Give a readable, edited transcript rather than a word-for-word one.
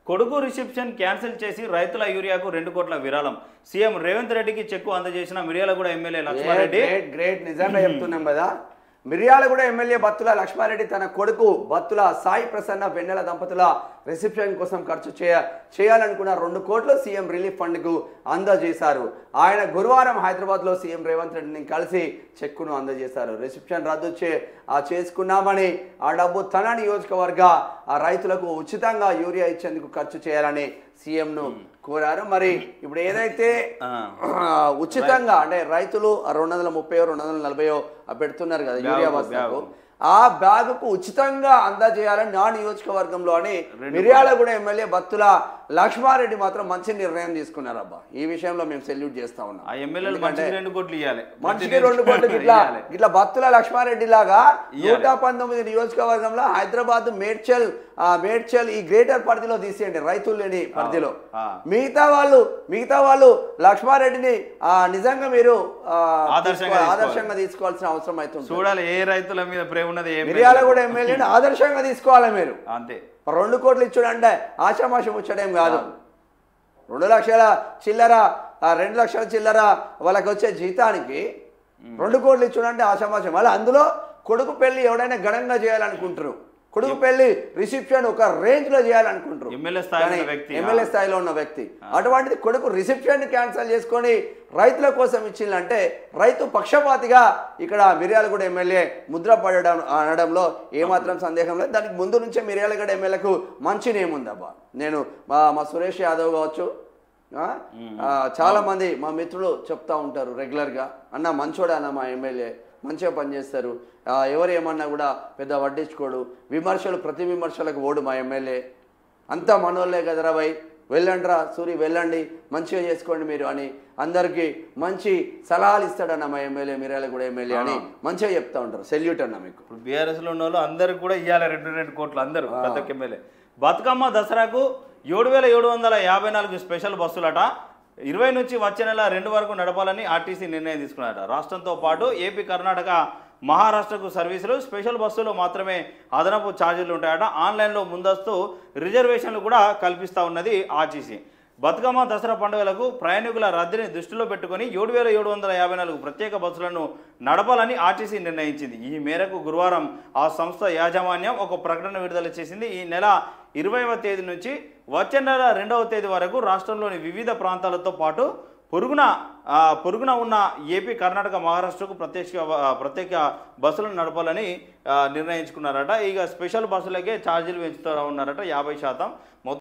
కొడుకు reception cancel చేసి రైతుల యూరియాకు 2 కోట్ల విరాళం. సీఎం రేవంత్ రెడ్డికి చెక్కు అందజేసిన మిర్యాలగూడ ఎమ్మెల్యే లక్ష్మారెడ్డి. గ్రేట్ నిజంగా చెప్తున్నాం కదా. మిర్యాలగూడ ఎమ్మెల్యే బత్తుల లక్ష్మారెడ్డి తన కొడుకు బత్తుల సాయి ప్రసన్న వెన్నెల దంపతుల రిసెప్షన్ కోసం ఖర్చు చేయాలనుకున్న 2 కోట్లు సీఎం రిలీఫ్ ఫండ్ కు అందజేశారు. ఆయన గురువారం హైదరాబాద్ లో సీఎం రేవంత్ రెడ్డిని కలిసి చెక్కును అందజేశారు. రిసెప్షన్ రద్దు చేసుకున్నామని ఆ డబ్బు తన నియోజకవర్గ రైతులకు ఉచితంగా యూరియా ఇచ్చేందుకు ఖర్చు చేయాలని సీఎం ను కోరారు. మరి ఇప్పుడు ఏదైతే ఉచితంగా అంటే రైతులు 230-240 పెడుతున్నారు కదా యూరియా బస్తాకు, ఆ బ్యాగుకు ఉచితంగా అందజేయాలని నా నియోజకవర్గంలో అని మిర్యాలగూడ ఎమ్మెల్యే బత్తుల లక్ష్మారెడ్డి మాత్రం మంచి నిర్ణయం తీసుకున్నారు. అబ్బా, ఈ విషయంలో మేము సెల్యూట్ చేస్తా ఉన్నాం. మనిషికి 2 కోట్లు ఇవ్వాలి, మనిషికి 2 కోట్లు. ఇట్లా బత్తుల లక్ష్మారెడ్డి లాగా 119 నియోజకవర్గంలో హైదరాబాద్ మేడ్చల్ ఈ గ్రేటర్ పరిధిలో తీసేయండి, రైతులు లేని పరిధిలో. మిగతా వాళ్ళు లక్ష్మారెడ్డిని నిజంగా మీరు ఆదర్శంగా తీసుకోవాల్సిన అవసరం అవుతుంది. చూడాలి ఏ రైతుల మీద ప్రేమ ఉన్నది. మిర్యాలగూడ ఎమ్మెల్యేని ఆదర్శంగా తీసుకోవాలి మీరు. అంతే. 2 కోట్లు ఇచ్చుడంటే ఆశామాషం వచ్చేదేం కాదు. 2 లక్షల చిల్లర 2 లక్షల చిల్లర వాళ్ళకి వచ్చే జీతానికి 2 కోట్లు ఇచ్చుడంటే ఆశామాషం. మళ్ళీ అందులో కొడుకు పెళ్లి ఎవడైనా ఘనంగా చేయాలనుకుంటారు, కొడుకు పెళ్లి రిసెప్షన్ ఒక రేంజ్ లో చేయాలనుకుంటారు ఎమ్మెల్యే స్థాయిలో ఉన్న వ్యక్తి. అటువంటిది కొడుకు రిసెప్షన్ క్యాన్సిల్ చేసుకొని రైతుల కోసం ఇచ్చిందంటే రైతు పక్షపాతిగా ఇక్కడ మిర్యాలగూడ ఎమ్మెల్యే ముద్ర పడడం అనడంలో ఏమాత్రం సందేహం లేదు. దానికి ముందు నుంచే మిర్యాలగూడ ఎమ్మెల్యేకు మంచి నేమ్ ఉందబ్బా. నేను మా సురేష్ యాదవ్ కావచ్చు, చాలా మంది మా మిత్రులు చెప్తా ఉంటారు రెగ్యులర్ గా, అన్న మంచోడా అన్న మా ఎమ్మెల్యే, మంచిగా పనిచేస్తారు, ఎవరు ఏమన్నా కూడా పెద్ద పట్టించుకోడు, ప్రతి విమర్శలకు ఓడు మా ఎమ్మెల్యే, అంతా మనోళ్ళే కదరా భయ్, వెళ్ళండిరా సూరి వెళ్ళండి, మంచిగా చేసుకోండి మీరు అని అందరికీ మంచి సలహాలు ఇస్తాడన్న మా ఎమ్మెల్యే, మిర్యాలగూడ ఎమ్మెల్యే అని మంచిగా చెప్తా ఉంటారు. సెల్యూట్ అన్న మీకు. ఇప్పుడు బీఆర్ఎస్ లో ఉన్న వాళ్ళు అందరికి కూడా ఇవ్వాలి 2 కోట్లు అందరూ ప్రతి ఒక్క ఎమ్మెల్యే. బతుకమ్మ దసరాకు 7,754 స్పెషల్ బస్సులట 20 నుంచి వచ్చే నెల 2 వరకు నడపాలని ఆర్టీసీ నిర్ణయం తీసుకున్నారట. రాష్ట్రంతో పాటు ఏపీ, కర్ణాటక, మహారాష్ట్రకు సర్వీసులు స్పెషల్ బస్సులు మాత్రమే అదనపు ఛార్జీలు ఉంటాయట. ఆన్లైన్లో ముందస్తు రిజర్వేషన్లు కూడా కల్పిస్తూ ఉన్నది ఆర్టీసీ. బతుకమ్మ దసరా పండుగలకు ప్రయాణికుల రద్దీని దృష్టిలో పెట్టుకుని 7,754 ప్రత్యేక బస్సులను నడపాలని ఆర్టీసీ నిర్ణయించింది. ఈ మేరకు గురువారం ఆ సంస్థ యాజమాన్యం ఒక ప్రకటన విడుదల చేసింది. ఈ నెల 20వ తేదీ నుంచి వచ్చే నెల 2వ తేదీ వరకు రాష్ట్రంలోని వివిధ ప్రాంతాలతో పాటు పొరుగున ఉన్న ఏపీ, కర్ణాటక, మహారాష్ట్రకు ప్రత్యేక బస్సులను నడపాలని నిర్ణయించుకున్నారట. ఇక స్పెషల్ బస్సులకే ఛార్జీలు పెంచుతూ ఉన్నారట 50%.